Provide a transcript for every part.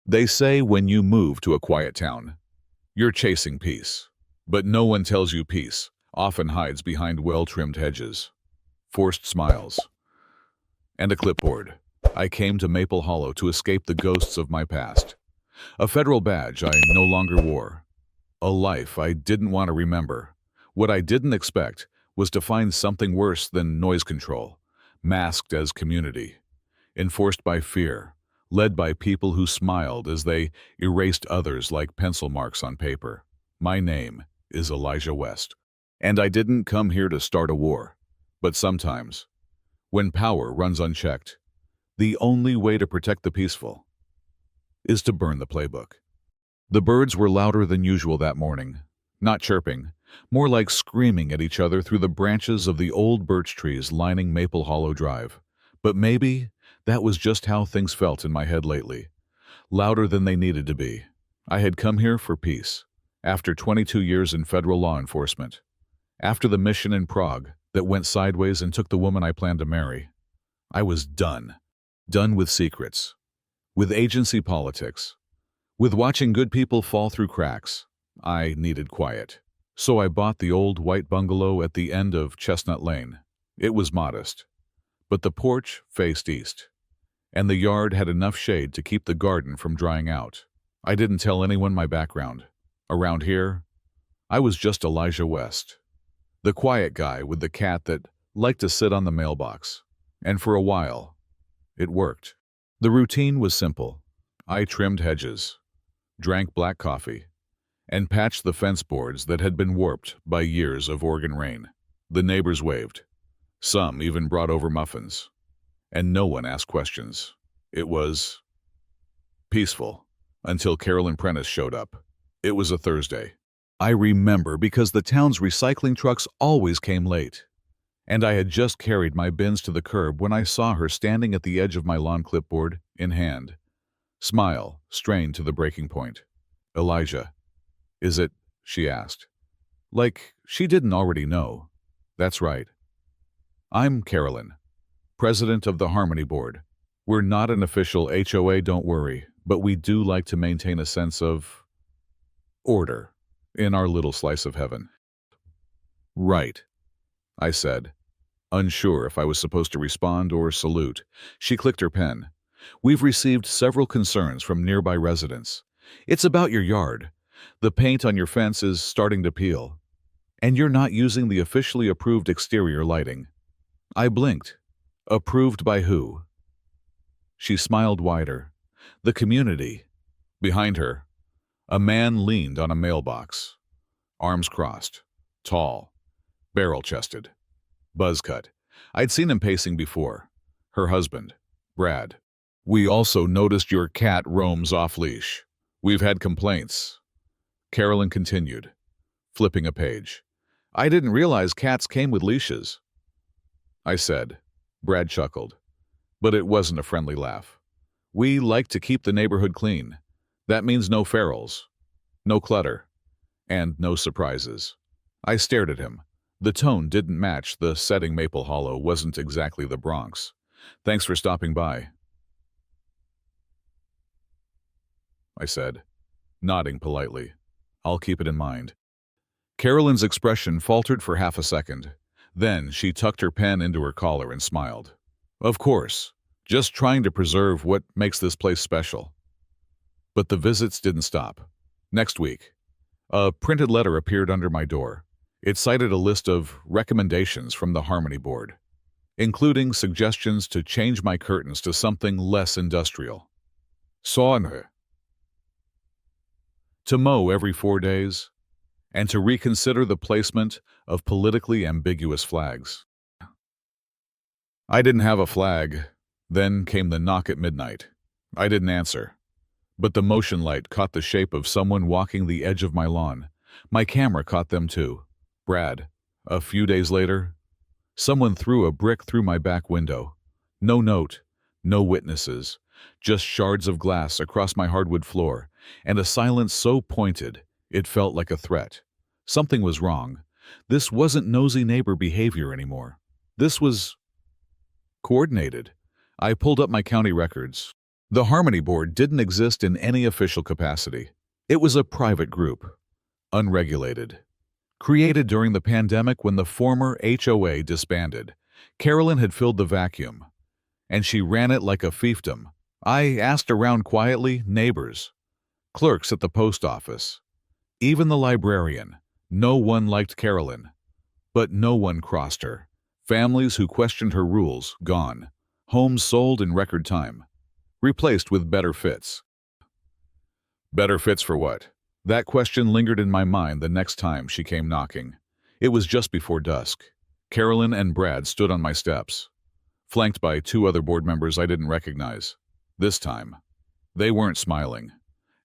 They say when you move to a quiet town, you're chasing peace. But no one tells you peace often hides behind well-trimmed hedges, forced smiles, and a clipboard. I came to Maple Hollow to escape the ghosts of my past. A federal badge I no longer wore. A life I didn't want to remember. What I didn't expect was to find something worse than noise control, masked as community, enforced by fear, led by people who smiled as they erased others like pencil marks on paper. My name is Elijah West, and I didn't come here to start a war. But sometimes, when power runs unchecked, the only way to protect the peaceful is to burn the playbook. The birds were louder than usual that morning, not chirping, more like screaming at each other through the branches of the old birch trees lining Maple Hollow Drive. But maybe that was just how things felt in my head lately, louder than they needed to be. I had come here for peace, after 22 years in federal law enforcement, after the mission in Prague that went sideways and took the woman I planned to marry. I was done. Done with secrets, with agency politics, with watching good people fall through cracks. I needed quiet. So I bought the old white bungalow at the end of Chestnut Lane. It was modest, but the porch faced east, and the yard had enough shade to keep the garden from drying out. I didn't tell anyone my background. Around here, I was just Elijah West, the quiet guy with the cat that liked to sit on the mailbox. And for a while, it worked. The routine was simple. I trimmed hedges, drank black coffee, and patched the fence boards that had been warped by years of Oregon rain. The neighbors waved. Some even brought over muffins. And no one asked questions. It was peaceful until Carolyn Prentice showed up. It was a Thursday. I remember because the town's recycling trucks always came late. And I had just carried my bins to the curb when I saw her standing at the edge of my lawn, clipboard in hand. Smile strained to the breaking point. "Elijah, is it?" she asked. Like she didn't already know. "That's right. I'm Carolyn, president of the Harmony Board. We're not an official HOA, don't worry, but we do like to maintain a sense of order in our little slice of heaven." "Right," I said, unsure if I was supposed to respond or salute. She clicked her pen. "We've received several concerns from nearby residents. It's about your yard. The paint on your fence is starting to peel, and you're not using the officially approved exterior lighting." I blinked. Approved by who? She smiled wider. "The community." Behind her, a man leaned on a mailbox, arms crossed, tall, barrel-chested, buzz-cut. I'd seen him pacing before. Her husband, Brad. "We also noticed your cat roams off-leash. We've had complaints." Carolyn continued, flipping a page. "I didn't realize cats came with leashes," I said. Brad chuckled, but it wasn't a friendly laugh. "We like to keep the neighborhood clean. That means no ferals, no clutter, and no surprises." I stared at him. The tone didn't match the setting. Maple Hollow wasn't exactly the Bronx. "Thanks for stopping by," I said, nodding politely. "I'll keep it in mind." Carolyn's expression faltered for half a second. Then she tucked her pen into her collar and smiled. "Of course, just trying to preserve what makes this place special." But the visits didn't stop. Next week, a printed letter appeared under my door. It cited a list of recommendations from the Harmony Board, including suggestions to change my curtains to something less industrial. Sauna. To mow every 4 days, and to reconsider the placement of politically ambiguous flags. I didn't have a flag. Then came the knock at midnight. I didn't answer, but the motion light caught the shape of someone walking the edge of my lawn. My camera caught them too. Brad. A few days later, someone threw a brick through my back window. No note, no witnesses, just shards of glass across my hardwood floor, and a silence so pointed it felt like a threat. Something was wrong. This wasn't nosy neighbor behavior anymore. This was coordinated. I pulled up my county records. The Harmony Board didn't exist in any official capacity. It was a private group, unregulated. Created during the pandemic when the former HOA disbanded, Carolyn had filled the vacuum, and she ran it like a fiefdom. I asked around quietly, neighbors, clerks at the post office, even the librarian. No one liked Carolyn, but no one crossed her. Families who questioned her rules, gone. Homes sold in record time, replaced with better fits. Better fits for what? That question lingered in my mind the next time she came knocking. It was just before dusk. Carolyn and Brad stood on my steps, flanked by two other board members I didn't recognize. This time, they weren't smiling.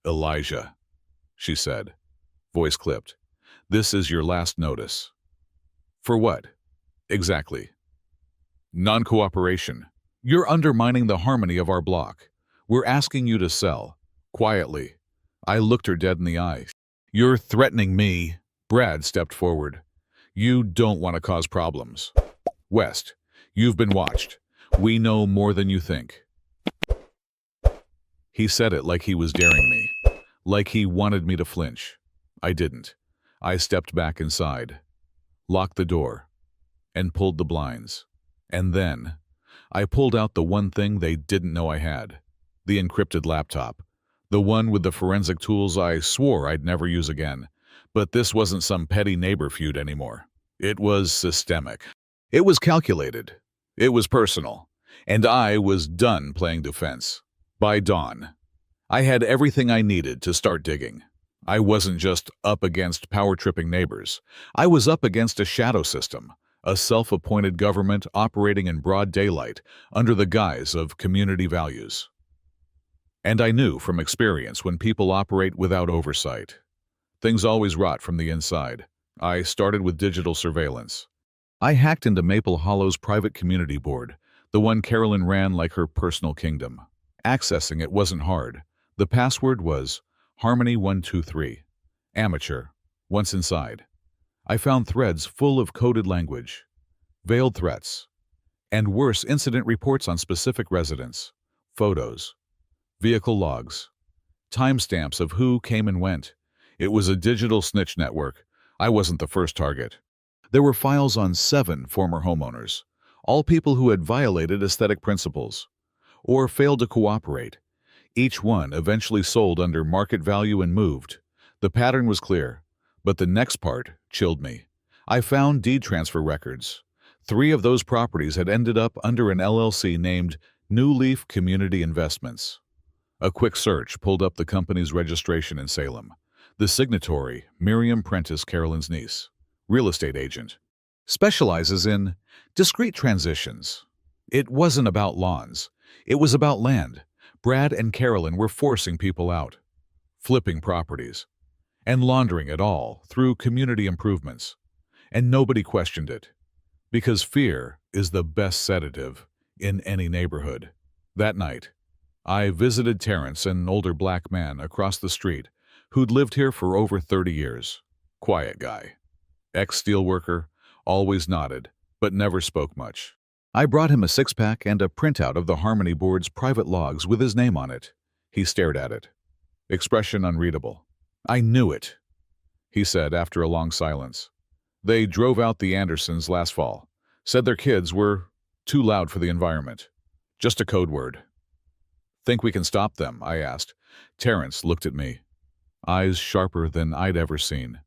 "Elijah," she said, voice clipped. "This is your last notice." "For what?" "Exactly." "Non-cooperation. You're undermining the harmony of our block. We're asking you to sell." Quietly, I looked her dead in the eye. "You're threatening me." Brad stepped forward. "You don't want to cause problems. West, you've been watched. We know more than you think." He said it like he was daring me, like he wanted me to flinch. I didn't. I stepped back inside, locked the door, and pulled the blinds. And then, I pulled out the one thing they didn't know I had. The encrypted laptop. The one with the forensic tools I swore I'd never use again. But this wasn't some petty neighbor feud anymore. It was systemic. It was calculated. It was personal. And I was done playing defense. By dawn, I had everything I needed to start digging. I wasn't just up against power-tripping neighbors. I was up against a shadow system, a self-appointed government operating in broad daylight under the guise of community values. And I knew from experience when people operate without oversight, things always rot from the inside. I started with digital surveillance. I hacked into Maple Hollow's private community board, the one Carolyn ran like her personal kingdom. Accessing it wasn't hard. The password was Harmony123. Amateur. Once inside, I found threads full of coded language, veiled threats, and worse, incident reports on specific residents, photos, vehicle logs, timestamps of who came and went. It was a digital snitch network. I wasn't the first target. There were files on 7 former homeowners, all people who had violated aesthetic principles or failed to cooperate. Each one eventually sold under market value and moved. The pattern was clear, but the next part chilled me. I found deed transfer records. 3 of those properties had ended up under an LLC named New Leaf Community Investments. A quick search pulled up the company's registration in Salem. The signatory, Miriam Prentice, Carolyn's niece, real estate agent, specializes in discrete transitions. It wasn't about lawns. It was about land. Brad and Carolyn were forcing people out, flipping properties, and laundering it all through community improvements. And nobody questioned it, because fear is the best sedative in any neighborhood. That night, I visited Terrence, an older black man across the street who'd lived here for over 30 years. Quiet guy. Ex-steelworker, always nodded, but never spoke much. I brought him a 6-pack and a printout of the Harmony Board's private logs with his name on it. He stared at it, expression unreadable. "I knew it," he said after a long silence. "They drove out the Andersons last fall, said their kids were too loud for the environment. Just a code word." "Think we can stop them?" I asked. Terrence looked at me, eyes sharper than I'd ever seen.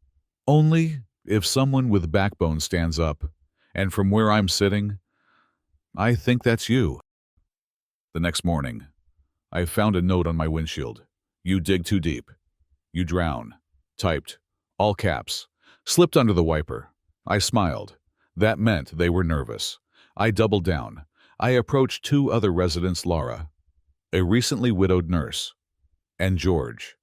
"Only if someone with backbone stands up, and from where I'm sitting, I think that's you." The next morning, I found a note on my windshield. "You dig too deep. You drown." Typed, all caps, slipped under the wiper. I smiled. That meant they were nervous. I doubled down. I approached 2 other residents, Laura, a recently widowed nurse, and George,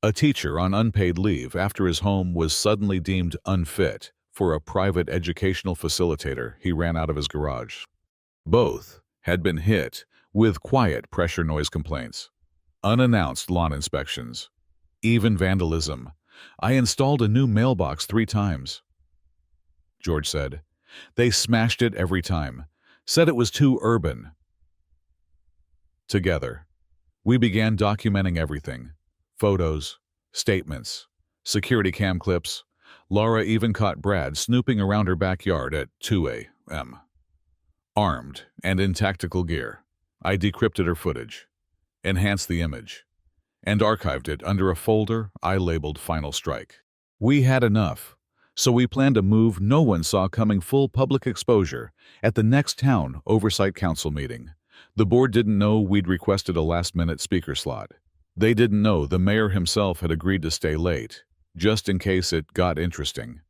a teacher on unpaid leave after his home was suddenly deemed unfit for a private educational facilitator he ran out of his garage. Both had been hit with quiet pressure noise complaints, unannounced lawn inspections, even vandalism. I installed a new mailbox 3 times. George said, "They smashed it every time, said it was too urban." Together, We began documenting everything: photos, statements, security cam clips. Laura even caught Brad snooping around her backyard at 2 a.m. Armed and in tactical gear. I decrypted her footage, enhanced the image, and archived it under a folder I labeled Final Strike. We had enough, so we planned a move no one saw coming: full public exposure at the next town oversight council meeting. The board didn't know we'd requested a last-minute speaker slot. They didn't know the mayor himself had agreed to stay late, just in case it got interesting.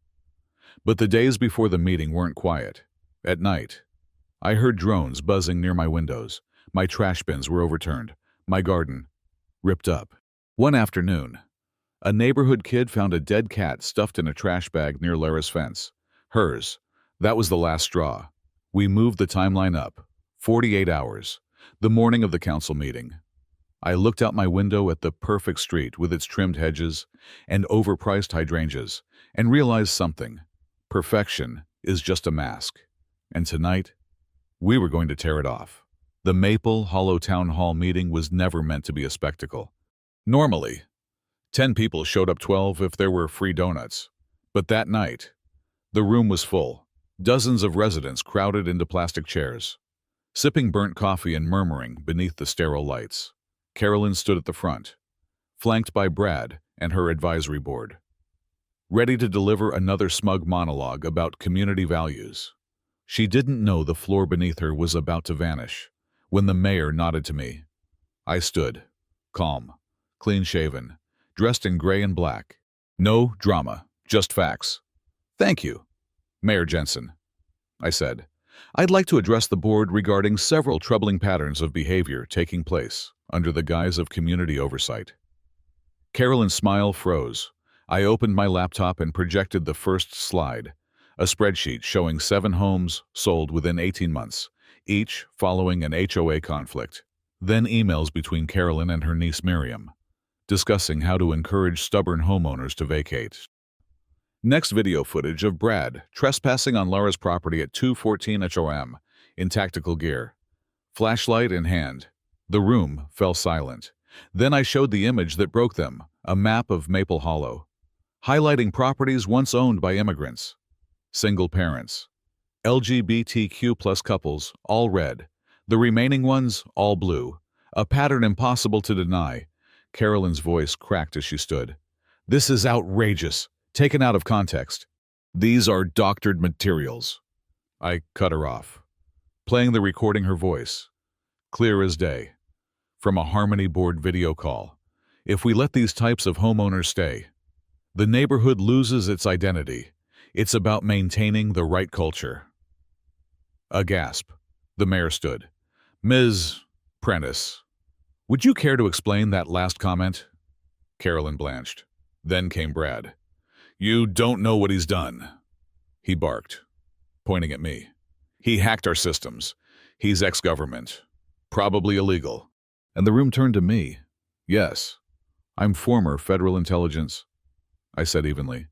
But the days before the meeting weren't quiet. At night, I heard drones buzzing near my windows. My trash bins were overturned. My garden ripped up. One afternoon, a neighborhood kid found a dead cat stuffed in a trash bag near Lara's fence. Hers. That was the last straw. We moved the timeline up 48 hours, the morning of the council meeting. I looked out my window at the perfect street with its trimmed hedges and overpriced hydrangeas and realized something. Perfection is just a mask. And tonight, we were going to tear it off. The Maple Hollow Town Hall meeting was never meant to be a spectacle. Normally, 10 people showed up, 12 if there were free donuts. But that night, the room was full. Dozens of residents crowded into plastic chairs, sipping burnt coffee and murmuring beneath the sterile lights. Carolyn stood at the front, flanked by Brad and her advisory board, ready to deliver another smug monologue about community values. She didn't know the floor beneath her was about to vanish when the mayor nodded to me. I stood, calm, clean-shaven, dressed in gray and black. No drama, just facts. "Thank you, Mayor Jensen," I said. "I'd like to address the board regarding several troubling patterns of behavior taking place under the guise of community oversight." Carolyn's smile froze. I opened my laptop and projected the first slide, a spreadsheet showing 7 homes sold within 18 months, each following an HOA conflict. Then emails between Carolyn and her niece Miriam, discussing how to encourage stubborn homeowners to vacate. Next, video footage of Brad trespassing on Laura's property at 2:14 HOM in tactical gear, flashlight in hand. The room fell silent. Then I showed the image that broke them, a map of Maple Hollow, highlighting properties once owned by immigrants, single parents, LGBTQ+ couples, all red, the remaining ones all blue, a pattern impossible to deny. Carolyn's voice cracked as she stood. "This is outrageous, taken out of context. These are doctored materials." I cut her off, playing the recording, her voice, clear as day, from a Harmony Board video call. "If we let these types of homeowners stay, the neighborhood loses its identity. It's about maintaining the right culture." A gasp. The mayor stood. "Ms. Prentice, would you care to explain that last comment?" Carolyn blanched. Then came Brad. "You don't know what he's done," he barked, pointing at me. "He hacked our systems. He's ex-government. Probably illegal." And the room turned to me. "Yes, I'm former federal intelligence," I said evenly.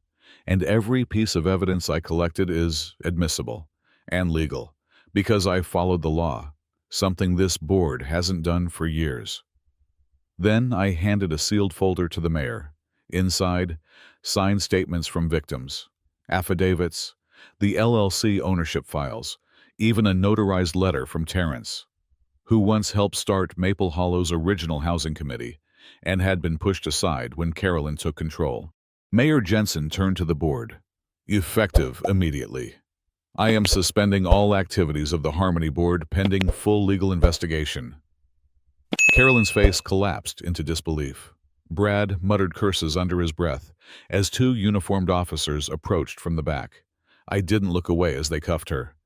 "And every piece of evidence I collected is admissible and legal because I followed the law, something this board hasn't done for years." Then I handed a sealed folder to the mayor. Inside, signed statements from victims, affidavits, the LLC ownership files, even a notarized letter from Terrence, who once helped start Maple Hollow's original housing committee and had been pushed aside when Carolyn took control. Mayor Jensen turned to the board. "Effective immediately. I am suspending all activities of the Harmony Board pending full legal investigation." Carolyn's face collapsed into disbelief. Brad muttered curses under his breath as 2 uniformed officers approached from the back. I didn't look away as they cuffed her.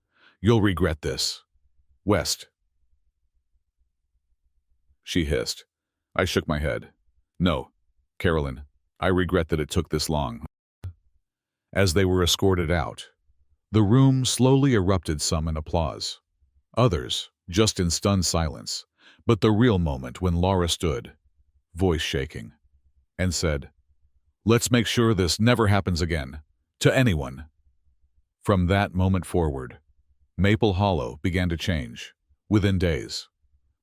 "You'll regret this. West," she hissed. I shook my head. "No, Carolyn, I regret that it took this long." As they were escorted out, the room slowly erupted, some in applause, others just in stunned silence. But the real moment when Laura stood, voice shaking, and said, "Let's make sure this never happens again, to anyone." From that moment forward, Maple Hollow began to change, within days.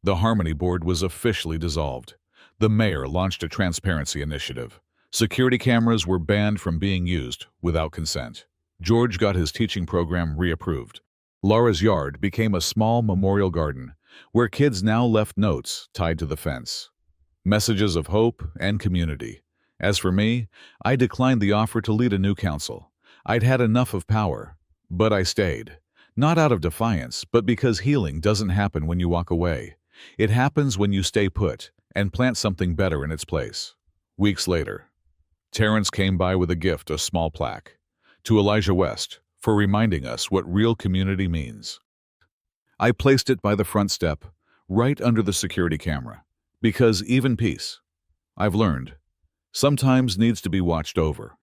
The Harmony Board was officially dissolved. The mayor launched a transparency initiative. Security cameras were banned from being used without consent. George got his teaching program reapproved. Laura's yard became a small memorial garden where kids now left notes tied to the fence. Messages of hope and community. As for me, I declined the offer to lead a new council. I'd had enough of power, but I stayed. Not out of defiance, but because healing doesn't happen when you walk away. It happens when you stay put and plant something better in its place. Weeks later, Terrence came by with a gift, a small plaque, to Elijah West for reminding us what real community means. I placed it by the front step, right under the security camera, because even peace, I've learned, sometimes needs to be watched over.